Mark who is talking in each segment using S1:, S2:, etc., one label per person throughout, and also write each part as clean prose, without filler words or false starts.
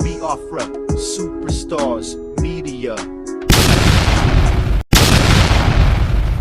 S1: We are from Superstars Media.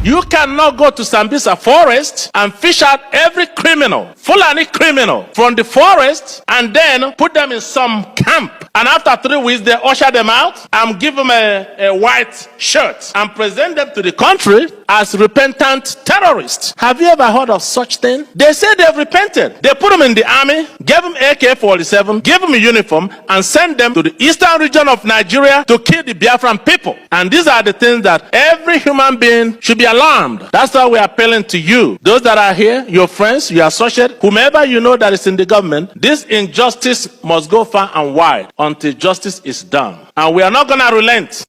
S2: You cannot go to Sambisa forest and fish out every criminal, Fulani criminal, from the forest and then put them in some camp. And after 3 weeks, they usher them out and give them a white shirt and present them to the country as repentant terrorists. Have you ever heard of such thing? They say they've repented. They put them in the army, gave them AK-47, gave them a uniform, and sent them to the eastern region of Nigeria to kill the Biafran people. And these are the things that every human being should be alarmed. That's why we are appealing to you. Those that are here, your friends, your associates, whomever you know that is in the government, this injustice must go far and wide until justice is done. And we are not going to relent.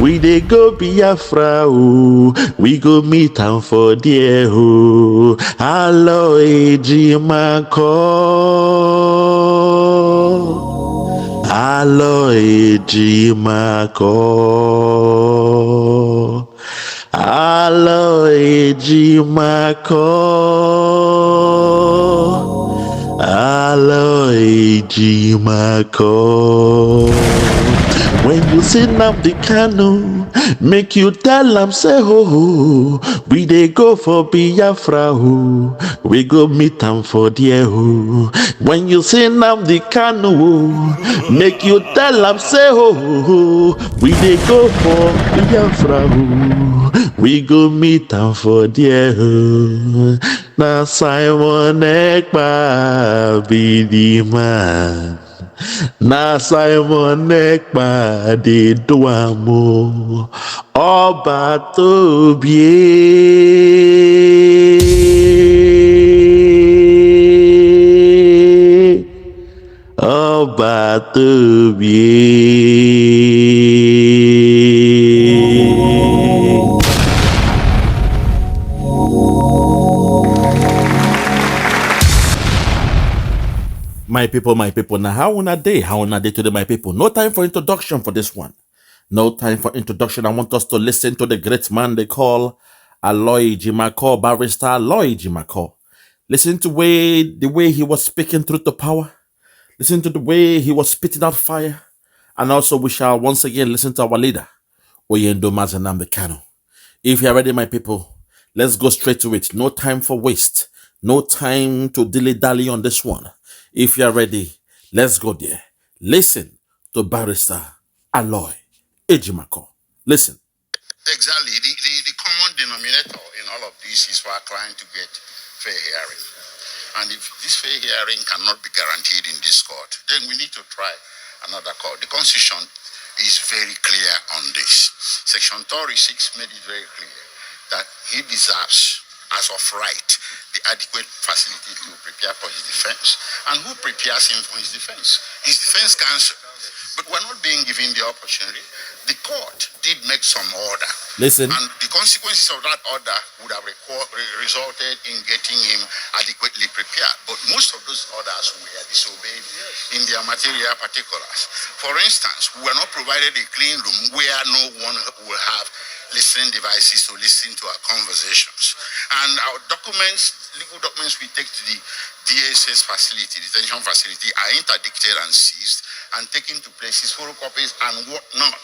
S3: We dey go Biafra, oh. We go meet am for there, oh. ALOY Ejimakor, ALOY Ejimakor, ALOY Ejimakor, ALOY Ejimakor. When you see Nnamdi Kanu, make you tell am say ho, we dey go for Biafra ho, we go meet am for there ho. When you see Nnamdi Kanu, make you tell am say ho, we dey go for Biafra ho, we go meet am for there ho. Na Simon Ekpa be the man. Na Simon Ekpa dey do am o, ọba tó bíé, ọba tó bíé.
S4: My people, now how una day today, my people? No time for introduction for this one. No time for introduction. I want us to listen to the great man they call ALOY Ejimakor, barrister ALOY Ejimakor. Listen to the way he was speaking truth to power. Listen to the way he was spitting out fire. And also we shall once again listen to our leader, Nnamdi Kanu. If you are ready, my people, let's go straight to it. No time for waste. No time to dilly-dally on this one. If you are ready, let's go there. Listen to barrister ALOY Ejimakor. Listen.
S5: Exactly. The common denominator in all of this is for our client to get fair hearing. And if this fair hearing cannot be guaranteed in this court, then we need to try another court. The Constitution is very clear on this. Section 36 made it very clear that he deserves, as of right, the adequate facility to prepare for his defense. And who prepares him for his defense? His defense counsel. But we're not being given the opportunity. The court did make some order.
S4: Listen.
S5: And the consequences of that order would have resulted in getting him adequately prepared. But most of those orders were disobeyed in their material particulars. For instance, we were not provided a clean room where no one will have listening devices to listen to our conversations. And our documents, legal documents we take to the DSS facility, detention facility, are interdicted and seized and taken to places, photocopies and whatnot.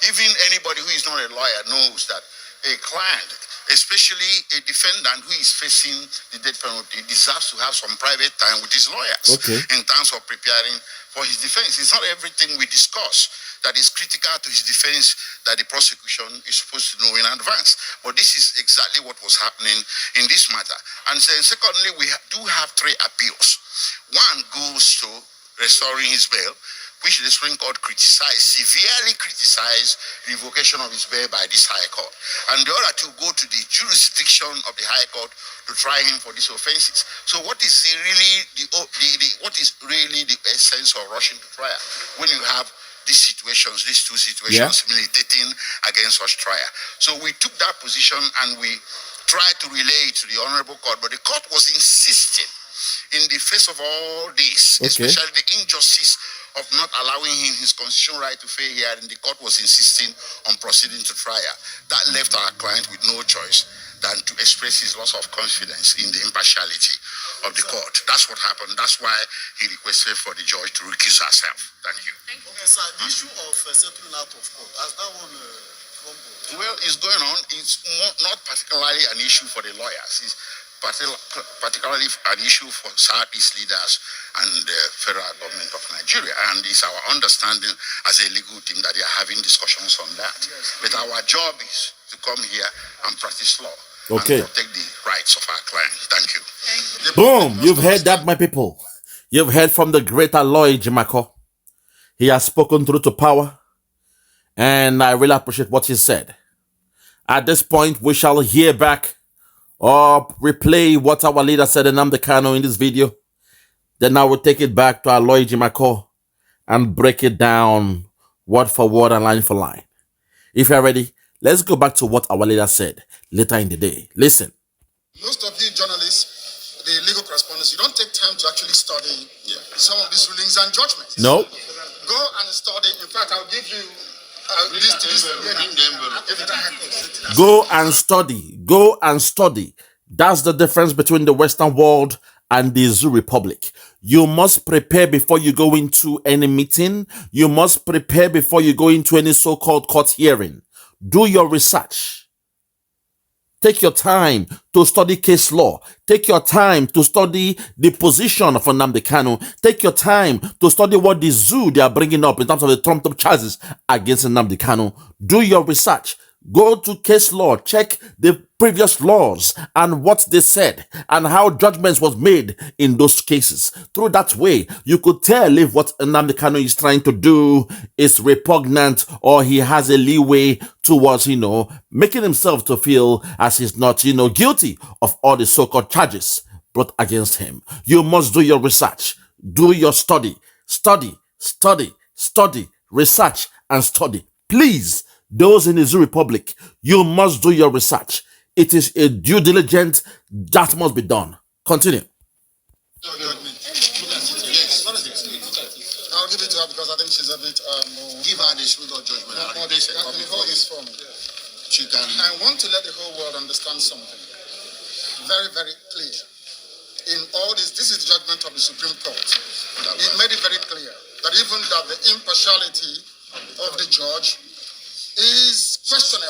S5: Even anybody who is not a lawyer knows that a client, especially a defendant who is facing the death penalty, deserves to have some private time with his lawyers in terms of preparing for his defense. It's not everything we discuss that is critical to his defense that the prosecution is supposed to know in advance. But this is exactly what was happening in this matter. And then secondly, we do have 3 appeals. One goes to restoring his bail, which the Supreme Court severely criticized revocation of his bail by this High Court. And the other 2 go to the jurisdiction of the High Court to try him for these offenses. So what is really the essence of rushing to trial when you have these 2 situations militating against such trial? So we took that position and we tried to relay it to the Honorable Court, but the court was insisting in the face of all this, especially the injustice of not allowing him his constitutional right to fair hearing. The court was insisting on proceeding to trial. That left our client with no choice than to express his loss of confidence in the impartiality of the court. That's what happened. That's why he requested for the judge to recuse herself. Thank you.
S6: Okay, sir, the issue of settling out of court, has that one crumbled?
S5: Well, it's going on. It's not particularly an issue for the lawyers. It's particularly an issue for Southeast leaders and the federal government of Nigeria. And it's our understanding as a legal team that they are having discussions on that. Yes. But our job is to come here and practice law.
S4: Okay.
S5: And protect the rights of our clients. Thank you.
S4: Boom! You've heard that, my people. You've heard from the great ALOY Ejimakor. He has spoken through to power. And I really appreciate what he said. At this point, we shall hear back or replay what our leader said, Nnamdi Kanu, in this video. Then I will take it back to ALOY Ejimakor and break it down word for word and line for line. If you're ready, let's go back to what our leader said later in the day. Listen.
S6: Most of you journalists, the legal correspondents, you don't take time to actually study some of these rulings and judgments.
S4: No.
S6: Go and study. In fact, I'll give you
S4: Go and study. Go and study. That's the difference between the Western world and the Zoo Republic. You must prepare before you go into any meeting. You must prepare before you go into any so-called court hearing. Do your research. Take your time to study case law. Take your time to study the position of Nnamdi Kanu. Take your time to study what the zoo they are bringing up in terms of the trumped-up charges against Nnamdi Kanu. Do your research. Go to case law. Check the previous laws and what they said and how judgments was made in those cases. Through that way, you could tell if what Nnamdi Kanu is trying to do is repugnant or he has a leeway towards, making himself to feel as he's not, guilty of all the so-called charges brought against him. You must do your research. Do your study. Study, research, and study. Please. Those in the Zoo Republic, you must do your research. It is a due diligence that must be done. Continue.
S6: I'll give it to her because I think she's a bit more...
S5: Give her the spirit of judgment. She can...
S6: I want to let the whole world understand something very, very clear. In all this is the judgment of the Supreme Court. It made it very clear that even that the impartiality of the judge is questionable.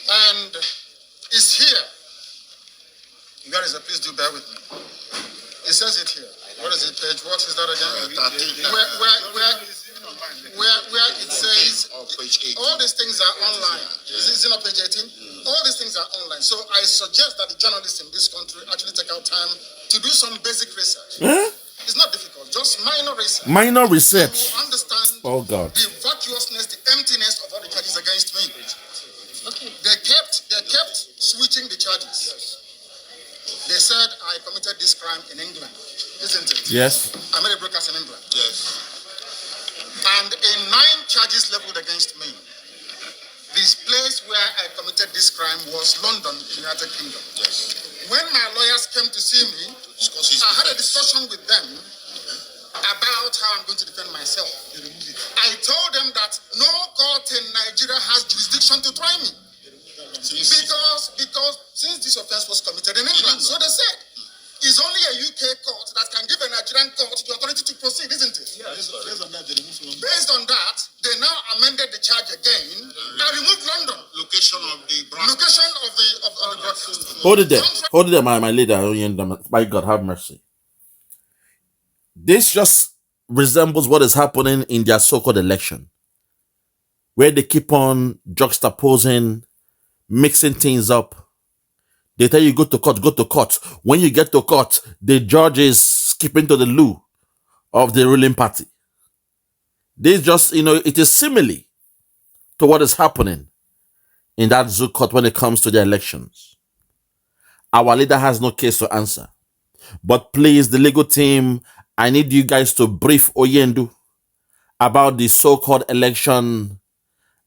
S6: And it's here. You guys, please do bear with me. It says it here. What is it, page? What is that again? Where it says all these things are online. Is it on page 18? All these things are online. So I suggest that the journalists in this country actually take out time to do some basic research. It's not difficult, just minor research.
S4: Minor research.
S6: To understand the vacuousness, the emptiness of all the charges against me. Okay. They kept switching the charges. They said I committed this crime in England, isn't it?
S4: Yes.
S6: I made a broadcast in England.
S5: Yes.
S6: And 9 charges leveled against me. This place where I committed this crime was London, United Kingdom.
S5: Yes.
S6: When my lawyers came to see me, I had a discussion with them about how I'm going to defend myself. I told them that no court in Nigeria has jurisdiction to try me. Because since this offense was committed in England, so they said, it's only a UK court that can give a Nigerian court the authority to proceed, isn't it?
S5: Yes.
S6: Based on that, they now amended the charge again and removed London.
S5: Location of the broadcast.
S4: Hold it there, my leader. My God, have mercy. This just resembles what is happening in their so-called election, where they keep on juxtaposing, mixing things up. They tell you go to court. When you get to court, the judge is skipping to the loo of the ruling party. This just, it is simile to what is happening in that zoo court when it comes to the elections. Our leader has no case to answer. But please, the legal team, I need you guys to brief Oyendu about the so-called election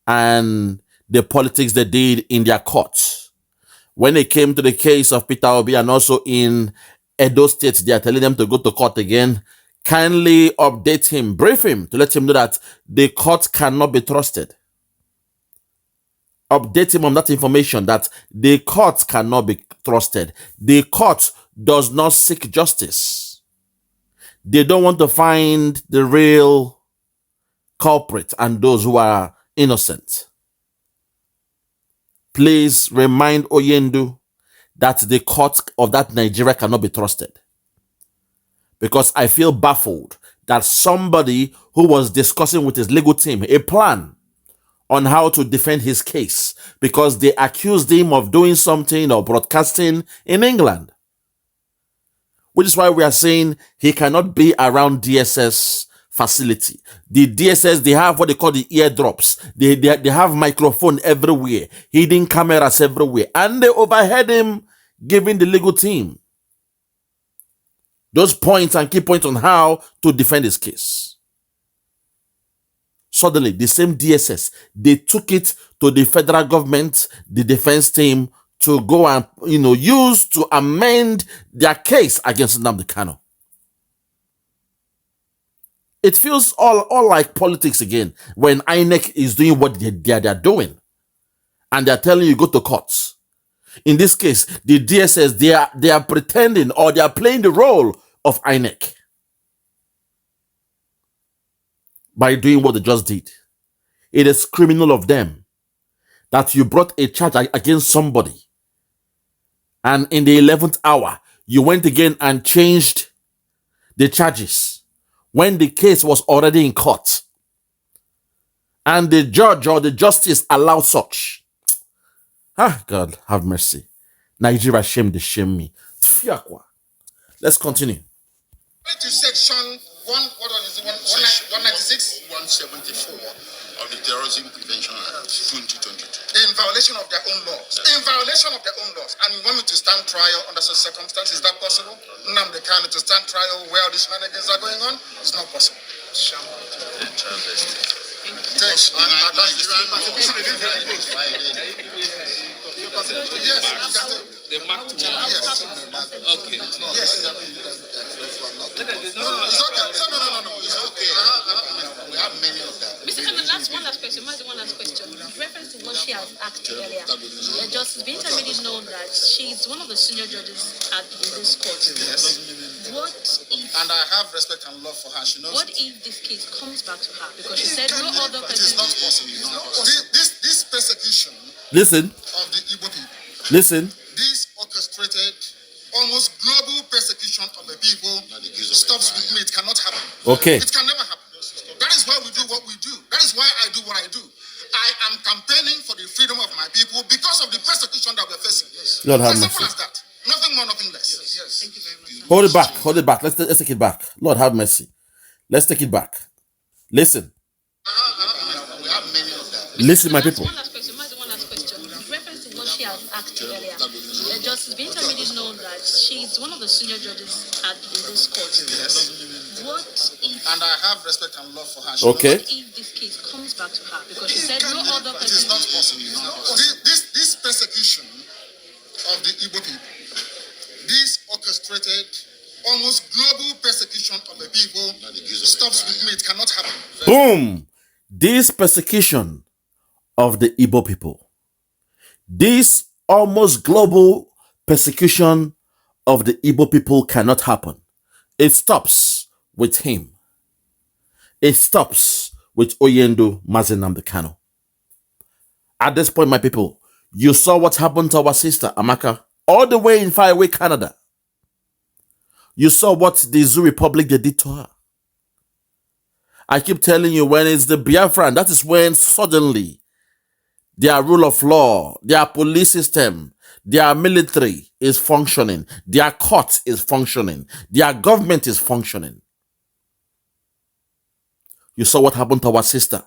S4: and the politics they did in their courts. When it came to the case of Peter Obi and also in Edo State, they are telling them to go to court again. Kindly update him, brief him to let him know that the court cannot be trusted. update him on that information that the court cannot be trusted. The court does not seek justice. They don't want to find the real culprit and those who are innocent. Please remind Oyendu that the court of that Nigeria cannot be trusted. Because I feel baffled that somebody who was discussing with his legal team a plan on how to defend his case because they accused him of doing something or broadcasting in England. Which is why we are saying he cannot be around DSS facility. The DSS, they have what they call the eardrops. They have microphone everywhere, hidden cameras everywhere, and they overheard him giving the legal team those points and key points on how to defend his case. Suddenly, the same DSS, they took it to the federal government, the defense team, to go and use to amend their case against Nnamdi Kanu. It feels all like politics again when INEC is doing what they're doing, and they're telling you go to courts. In this case, the DSS, they are pretending or they are playing the role of INEC by doing what they just did. It is criminal of them that you brought a charge against somebody, and in the 11th hour, you went again and changed the charges when the case was already in court, and the judge or the justice allowed such. God have mercy. Nigeria shame me. Let's continue.
S6: To section 196,
S5: 174 of the Terrorism Prevention Act 2022.
S6: in violation of their own laws. In violation of their own laws. And you want me to stand trial under such circumstances? Is that possible? Nnamdi Kanu to stand trial where all these shenanigans are going on? It's not possible.
S7: The mark yes. Okay.
S6: Yes. No. It's okay.
S5: We have many of them.
S8: Mr. Kanu, one last question. One last question. In reference to what she has asked earlier, Justice Binta made it known that she's one of the senior judges in this court.
S6: Yes.
S8: What if?
S6: And I have respect and love for her. She knows.
S8: What if this case comes back to her because she said no other person?
S6: It is not possible. This persecution.
S4: Listen.
S6: Of the Igbo people.
S4: Listen.
S6: This orchestrated, almost global persecution of the people stops with me. It cannot happen.
S4: Okay.
S6: It can never happen. That is why we do what we do. That is why I do what I do. I am campaigning for the freedom of my people because of the persecution that we're facing.
S4: Lord have
S6: as
S4: mercy.
S6: simple as that. Nothing more, nothing less. Yes.
S8: Thank you very much.
S4: Hold it back. Let's take it back. Lord have mercy. Let's take it back. Listen.
S6: We have many of them.
S4: Listen, my people.
S8: One last question. In reference to what she has asked earlier, Justice Binta made it known that she's one of the senior judges in this court.
S6: Yes.
S8: What if?
S6: And I have respect and love for her.
S4: Okay.
S8: What if this case comes back to her because she said no other
S6: It is
S8: person?
S6: not possible. This persecution of the Igbo people, this orchestrated, almost global persecution of the people stops with me. It cannot happen.
S4: Boom. This persecution of the Igbo people, this almost global persecution of the Igbo people cannot happen. It stops with him. It stops with Oyendu Nnamdi Kanu. At this point, my people, you saw what happened to our sister Amaka, all the way in faraway Canada. You saw what the Zoo Republic they did to her. I keep telling you, when it's the Biafran, that is when suddenly their rule of law, their police system, their military is functioning, their court is functioning, their government is functioning. You saw what happened to our sister,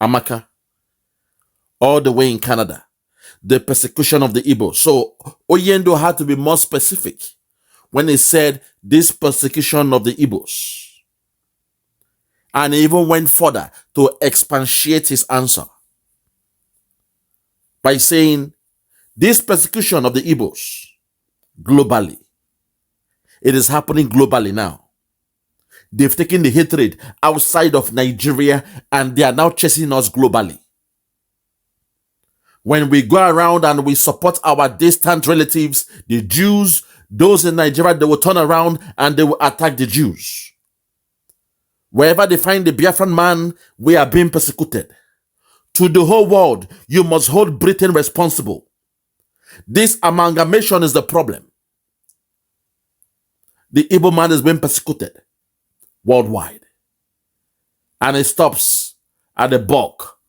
S4: Amaka, all the way in Canada. The persecution of the Igbo. So Oyendo had to be more specific when he said this persecution of the Igbos. And he even went further to expatiate his answer by saying this persecution of the Igbos globally. It is happening globally now. They've taken the hatred outside of Nigeria and they are now chasing us globally. When we go around and we support our distant relatives, the Jews, those in Nigeria, they will turn around and they will attack the Jews. Wherever they find the Biafran man, we are being persecuted. To the whole world, you must hold Britain responsible. This amalgamation is the problem. The Igbo man is being persecuted worldwide. And it stops at the bulk,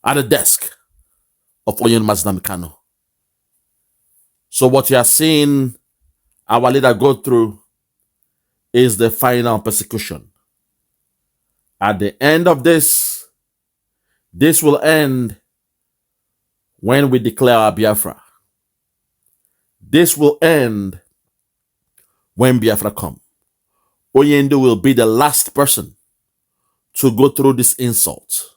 S4: at the desk of Nnamdi Kanu. So what you are seeing our leader go through is the final persecution. At the end of this will end when we declare our Biafra. This will end when Biafra come. Oyendo will be the last person to go through this insult.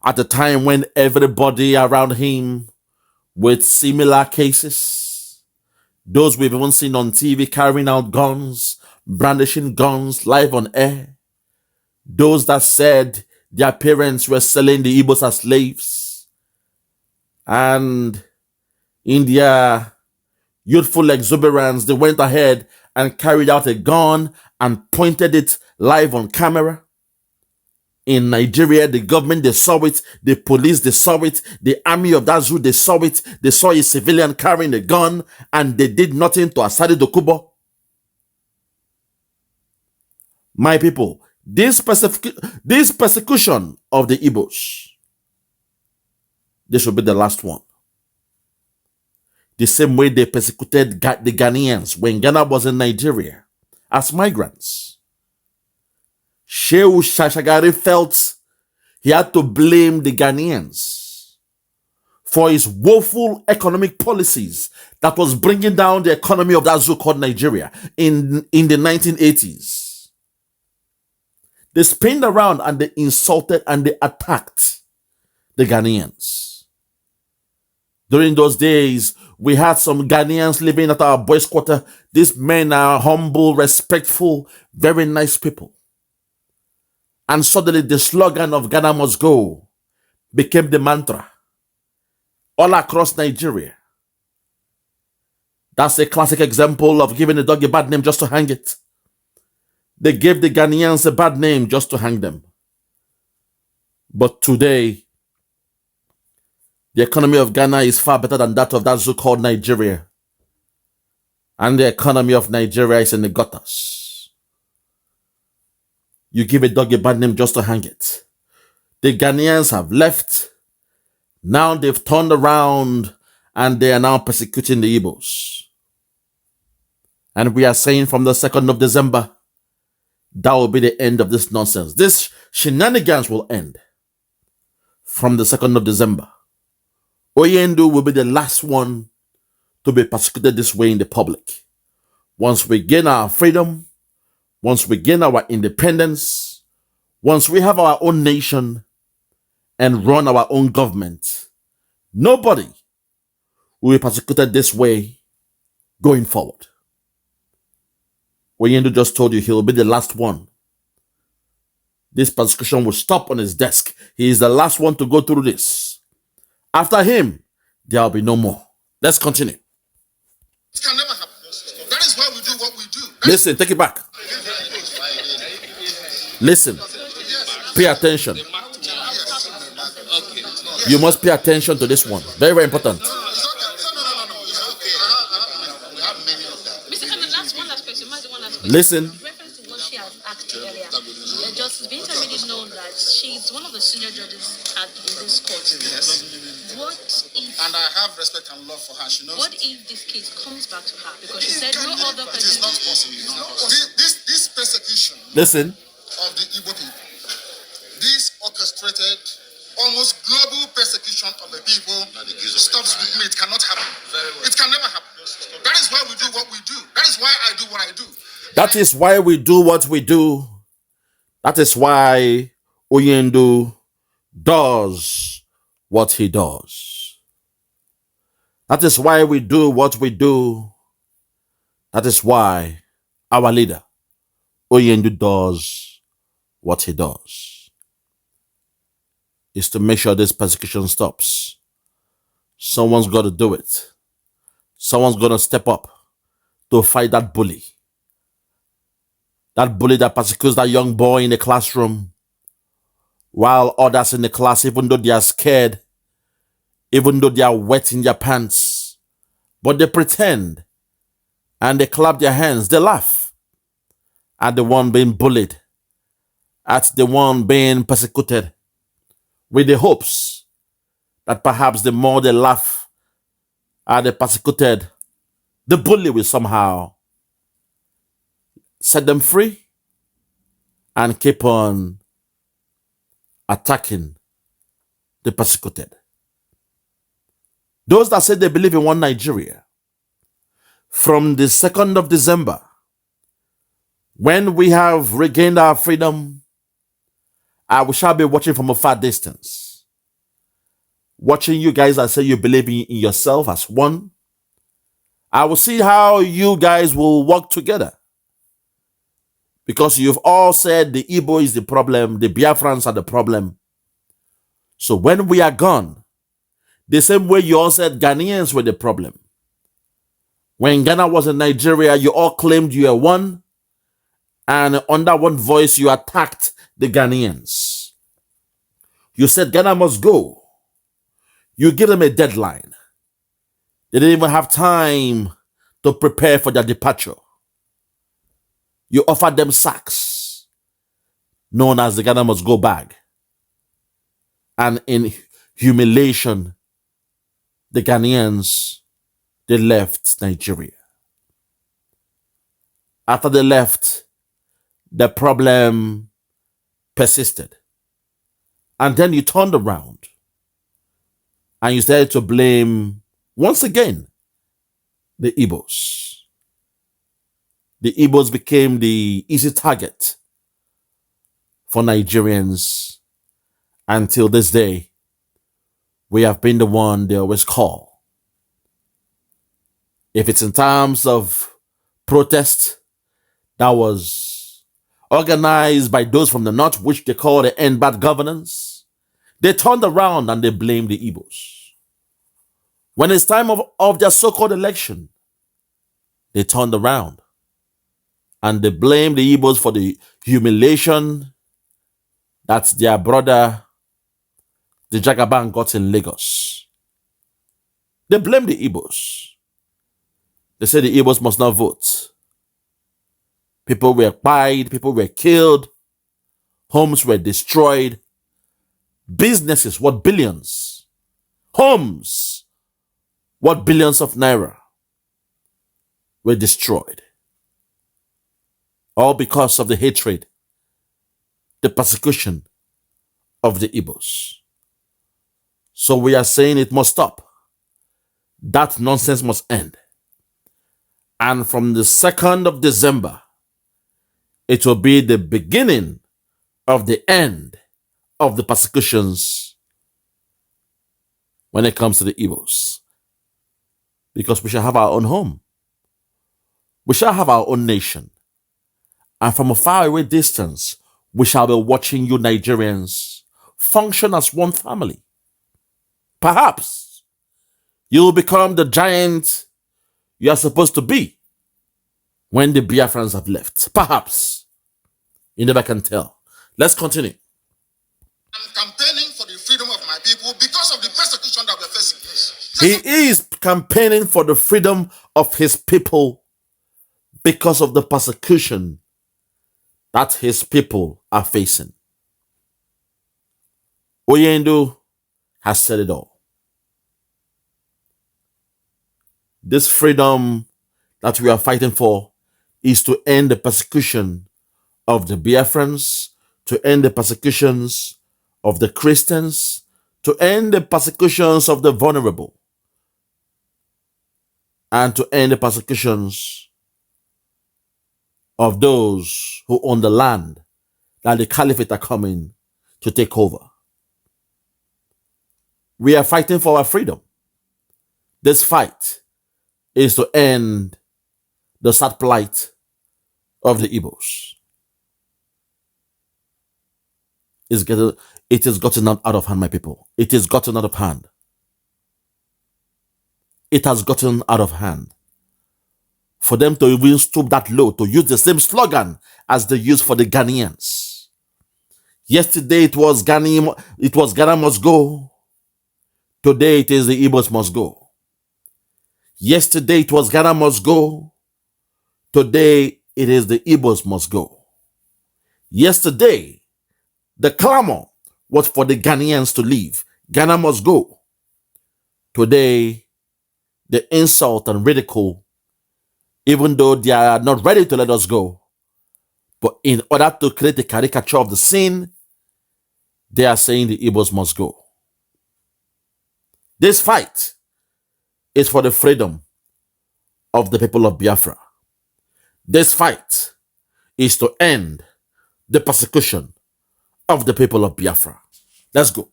S4: At a time when everybody around him with similar cases, those we've even seen on TV carrying out guns, brandishing guns live on air, those that said their parents were selling the Igbos as slaves, and in their youthful exuberance, they went ahead and carried out a gun and pointed it live on camera. In Nigeria, the government, they saw it. The police, they saw it. The army of that zoo, they saw it. They saw a civilian carrying a gun, and they did nothing to Asadi Dokubo. My people, this persecution of the Igbos, this will be the last one. The same way they persecuted the Ghanaians when Ghana was in Nigeria as migrants. Shehu Shashagari felt he had to blame the Ghanaians for his woeful economic policies that was bringing down the economy of that zoo called Nigeria in the 1980s. They spinned around and they insulted and they attacked the Ghanaians. During those days, we had some Ghanaians living at our boys' quarter. These men are humble, respectful, very nice people. And suddenly the slogan of Ghana must go became the mantra all across Nigeria. That's a classic example of giving a dog a bad name just to hang it. They gave the Ghanaians a bad name just to hang them. But today, the economy of Ghana is far better than that of that zoo called Nigeria. And the economy of Nigeria is in the gutters. You give a dog a bad name just to hang it. The Ghanaians have left. Now they've turned around and they are now persecuting the Igbos. And we are saying from the 2nd of December, that will be the end of this nonsense. This shenanigans will end from the 2nd of December. Oyendo will be the last one to be persecuted this way in the public. Once we gain our freedom, once we gain our independence, once we have our own nation and run our own government, nobody will be persecuted this way going forward. Oyendo just told you he will be the last one. This persecution will stop on his desk. He is the last one to go through this. After him, there will be no more. Let's continue.
S6: It can never happen. That is why we do what we do.
S4: Listen, take it back. Listen. Pay attention. You must pay attention to this one. Very, very important.
S8: Mr. Kanu, one last question.
S4: Listen.
S8: In reference to what she has asked earlier, Justice Binta made it known that she's one of the senior judges in this court.
S6: Yes.
S8: What if...
S6: And I have respect and love for her. She knows.
S8: What if this case comes back to her? Because she said no other
S6: It is
S8: person...
S6: not possible. This persecution
S4: Listen.
S6: of the Igbo people, this orchestrated, almost global persecution of the people stops with me. It cannot happen. It can never happen. That is why we do what we do. That is why I do what I do.
S4: That is why we do what we do. That is why Oyendo does what he does. That is why we do what we do. That is why our leader, Oyendo, does what he does. is to make sure this persecution stops. Someone's got to do it. Someone's going to step up to fight that bully. That bully that persecutes that young boy in the classroom, while others in the class, even though they are scared, even though they are wet in their pants, but they pretend and they clap their hands, they laugh at the one being bullied, at the one being persecuted, with the hopes that perhaps the more they laugh at the persecuted, the bully will somehow set them free and keep on attacking the persecuted. Those that say they believe in one Nigeria, from the 2nd of December, when we have regained our freedom, I shall be watching from a far distance. Watching you guys that say you believe in yourself as one. I will see how you guys will work together. Because you've all said the Igbo is the problem, the Biafrans are the problem. So when we are gone, the same way you all said Ghanaians were the problem. When Ghana was in Nigeria, you all claimed you were one, and under one voice you attacked the Ghanaians. You said Ghana must go. You give them a deadline. They didn't even have time to prepare for their departure. You offered them sacks, known as the Ghana must go bag. And in humiliation, the Ghanaians, they left Nigeria. After they left, the problem persisted. And then you turned around and you started to blame, once again, the Igbos. The Igbos became the easy target for Nigerians. Until this day, we have been the one they always call. If it's in terms of protest that was organized by those from the north, which they call the End Bad Governance, they turned around and they blame the Igbos. When it's time of their so-called election, they turned around and they blame the Igbos for the humiliation that their brother, the Jagaban, got in Lagos. They blame the Igbos. They say the Igbos must not vote. People were pied, people were killed, homes were destroyed, businesses worth billions, homes worth billions of naira were destroyed. All because of the hatred, the persecution of the Igbos. So we are saying it must stop. That nonsense must end. And from the 2nd of December, it will be the beginning of the end of the persecutions when it comes to the Igbos. Because we shall have our own home. We shall have our own nation. And from a faraway distance, we shall be watching you Nigerians function as one family. Perhaps you will become the giant you are supposed to be when the Biafrans have left. Perhaps. You never can tell. Let's continue.
S6: I'm campaigning for the freedom of my people because of the persecution that we're facing.
S4: He is campaigning for the freedom of his people because of the persecution that his people are facing. Oyendu has said it all. This freedom that we are fighting for is to end the persecution of the Biafrans, to end the persecutions of the Christians, to end the persecutions of the vulnerable, and to end the persecutions of those who own the land that the caliphate are coming to take over. We are fighting for our freedom. This fight is to end the sad plight of the Igbos. it is gotten out of hand, my people. It is gotten out of hand. It has gotten out of hand. For them to even stoop that low, to use the same slogan as they use for the Ghanaians. Yesterday it was Ghana must go. Today it is the Igbos must go. Yesterday it was Ghana must go. Today it is the Igbos must go. Yesterday the clamor was for the Ghanaians to leave. Ghana must go. Today the insult and ridicule, even though they are not ready to let us go, but in order to create a caricature of the scene, they are saying the Igbos must go. This fight is for the freedom of the people of Biafra. This fight is to end the persecution of the people of Biafra. Let's go.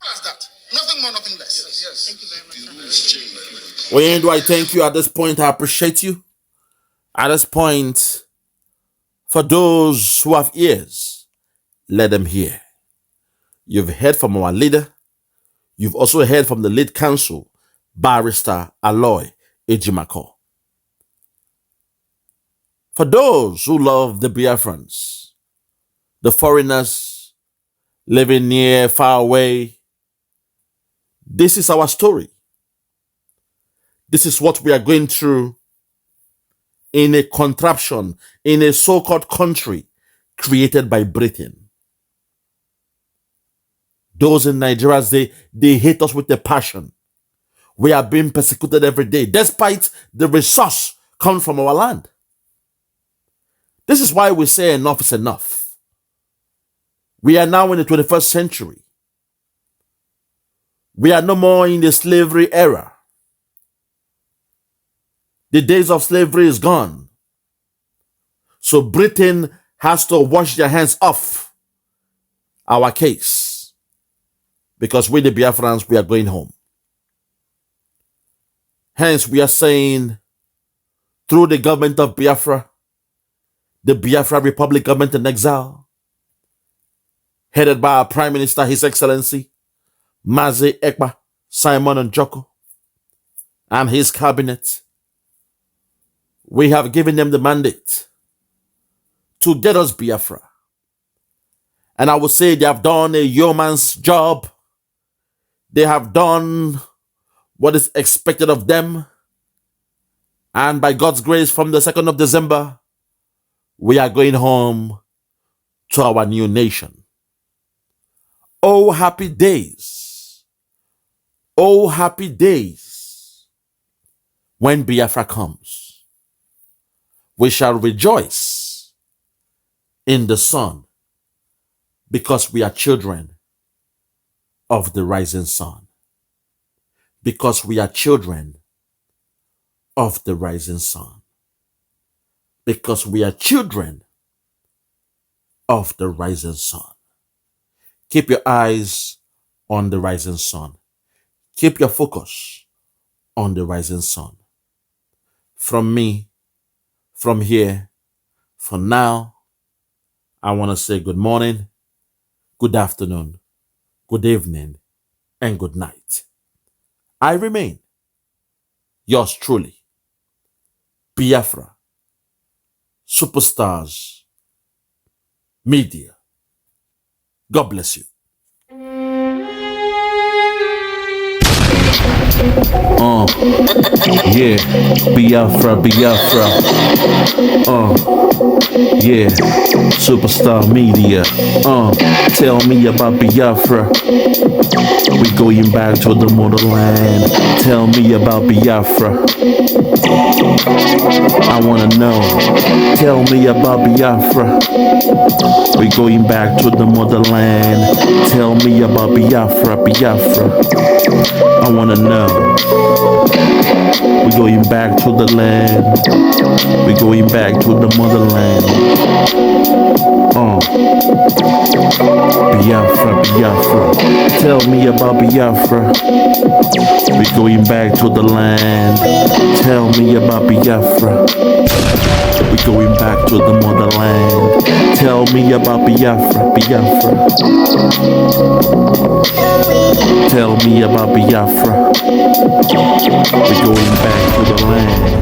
S6: That's that. Nothing more, nothing less. Yes. Thank you very much.
S4: When do I thank you? At this point, I appreciate you. At this point, for those who have ears, let them hear. You've heard from our leader. You've also heard from the lead counsel, Barrister ALOY Ejimakor. For those who love the Biafrans, the foreigners living near, far away, this is our story. This is what we are going through in a contraption, in a so-called country created by Britain. Those in Nigeria, they hate us with a passion. We are being persecuted every day, despite the resource coming from our land. This is why we say enough is enough. We are now in the 21st century. We are no more in the slavery era. The days of slavery is gone. So Britain has to wash their hands off our case. Because we the Biafrans, we are going home. Hence, we are saying, through the government of Biafra, the Biafra Republic government in exile, headed by our Prime Minister, His Excellency, Mazi Ekpa, Simon and Nyako, and his cabinet, we have given them the mandate to get us Biafra. And I would say they have done a yeoman's job. They have done what is expected of them. And by God's grace, from the 2nd of December, we are going home to our new nation. Oh, happy days. Oh, happy days. When Biafra comes, we shall rejoice in the sun because we are children of the rising sun. Because we are children of the rising sun. Because we are children of the rising sun. Keep your eyes on the rising sun. Keep your focus on the rising sun. From me, from here, for now, I want to say good morning, good afternoon, good evening, and good night. I remain yours truly, Biafra Superstars Media. God bless you.
S3: Yeah, Biafra, Biafra. Yeah, Superstar Media. Tell me about Biafra. We going back to the motherland. Tell me about Biafra. I wanna know. Tell me about Biafra. We going back to the motherland. Tell me about Biafra, Biafra. I wanna know. We're going back to the land. We're going back to the motherland. Biafra, Biafra. Tell me about Biafra. We going back to the land. Tell me about Biafra. We going back to the motherland. Tell me about Biafra, Biafra. Tell me about Biafra. We going back to the land.